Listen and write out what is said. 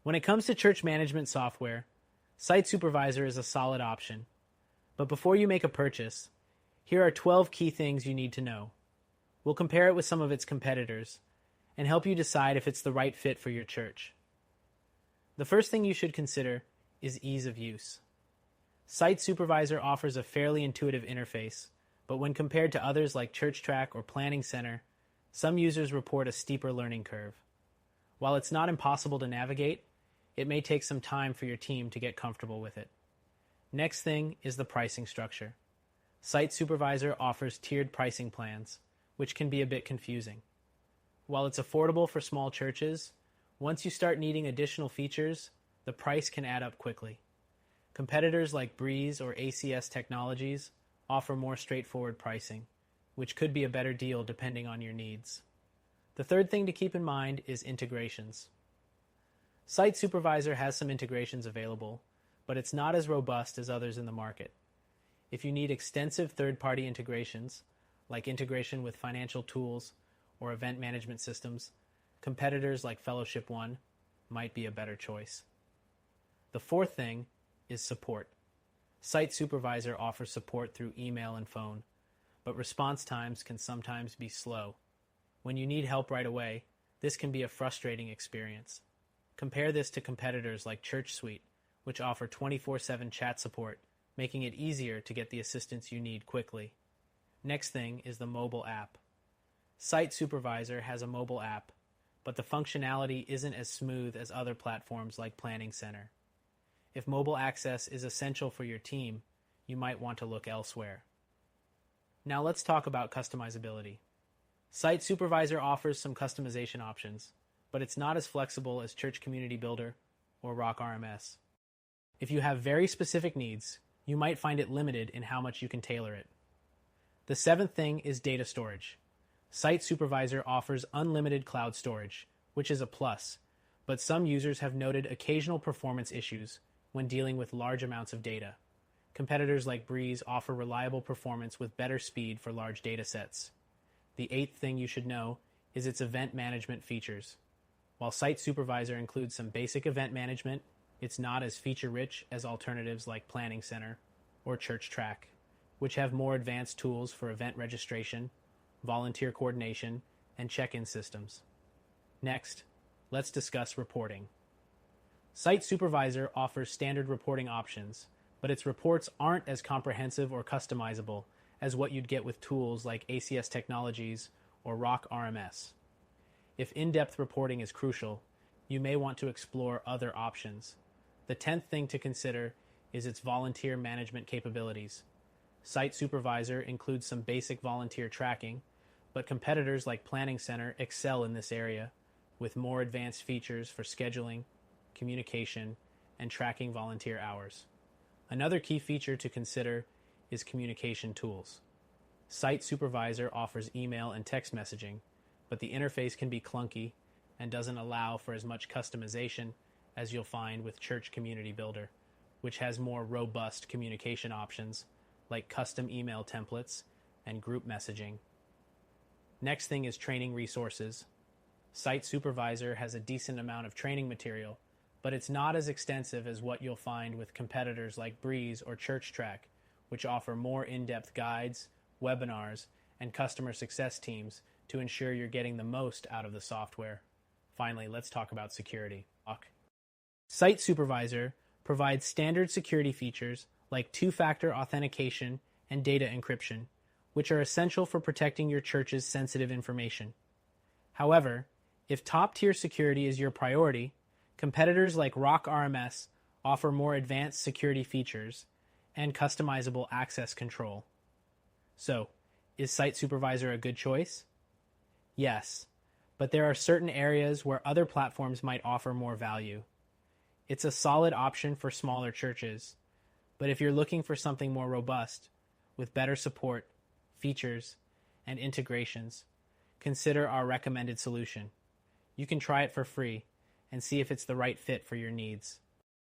When it comes to church management software, Site Supervisor is a solid option. But before you make a purchase, here are 12 key things you need to know. We'll compare it with some of its competitors and help you decide if it's the right fit for your church. The first thing you should consider is ease of use. Site Supervisor offers a fairly intuitive interface, but when compared to others like ChurchTrack or Planning Center, some users report a steeper learning curve. While it's not impossible to navigate, it may take some time for your team to get comfortable with it. Next thing is the pricing structure. Site Supervisor offers tiered pricing plans, which can be a bit confusing. While it's affordable for small churches, once you start needing additional features, the price can add up quickly. Competitors like Breeze or ACS Technologies offer more straightforward pricing, which could be a better deal depending on your needs. The third thing to keep in mind is integrations. Site Supervisor has some integrations available, but it's not as robust as others in the market. If you need extensive third-party integrations, like integration with financial tools or event management systems, competitors like Fellowship One might be a better choice. The fourth thing is support. Site Supervisor offers support through email and phone, but response times can sometimes be slow. When you need help right away, this can be a frustrating experience. Compare this to competitors like ChurchSuite, which offer 24/7 chat support, making it easier to get the assistance you need quickly. Next thing is the mobile app. Site Supervisor has a mobile app, but the functionality isn't as smooth as other platforms like Planning Center. If mobile access is essential for your team, you might want to look elsewhere. Now let's talk about customizability. Site Supervisor offers some customization options, but it's not as flexible as Church Community Builder or Rock RMS. If you have very specific needs, you might find it limited in how much you can tailor it. The seventh thing is data storage. Site Supervisor offers unlimited cloud storage, which is a plus, but some users have noted occasional performance issues when dealing with large amounts of data. Competitors like Breeze offer reliable performance with better speed for large data sets. The eighth thing you should know is its event management features. While Site Supervisor includes some basic event management, it's not as feature-rich as alternatives like Planning Center or ChurchTrack, which have more advanced tools for event registration, volunteer coordination, and check-in systems. Next, let's discuss reporting. Site Supervisor offers standard reporting options, but its reports aren't as comprehensive or customizable as what you'd get with tools like ACS Technologies or Rock RMS. If in-depth reporting is crucial, you may want to explore other options. The 10th thing to consider is its volunteer management capabilities. Site Supervisor includes some basic volunteer tracking, but competitors like Planning Center excel in this area with more advanced features for scheduling, communication, and tracking volunteer hours. Another key feature to consider is communication tools. Site Supervisor offers email and text messaging, but the interface can be clunky and doesn't allow for as much customization as you'll find with Church Community Builder, which has more robust communication options like custom email templates and group messaging. Next thing is training resources. Site Supervisor has a decent amount of training material, but it's not as extensive as what you'll find with competitors like Breeze or ChurchTrack, which offer more in-depth guides, webinars, and customer success teams to ensure you're getting the most out of the software. Finally, let's talk about security. Site Supervisor provides standard security features like two-factor authentication and data encryption, which are essential for protecting your church's sensitive information. However, if top-tier security is your priority, competitors like Rock RMS offer more advanced security features and customizable access control. So, is Site Supervisor a good choice? Yes, but there are certain areas where other platforms might offer more value. It's a solid option for smaller churches, but if you're looking for something more robust, with better support, features, and integrations, consider our recommended solution. You can try it for free and see if it's the right fit for your needs.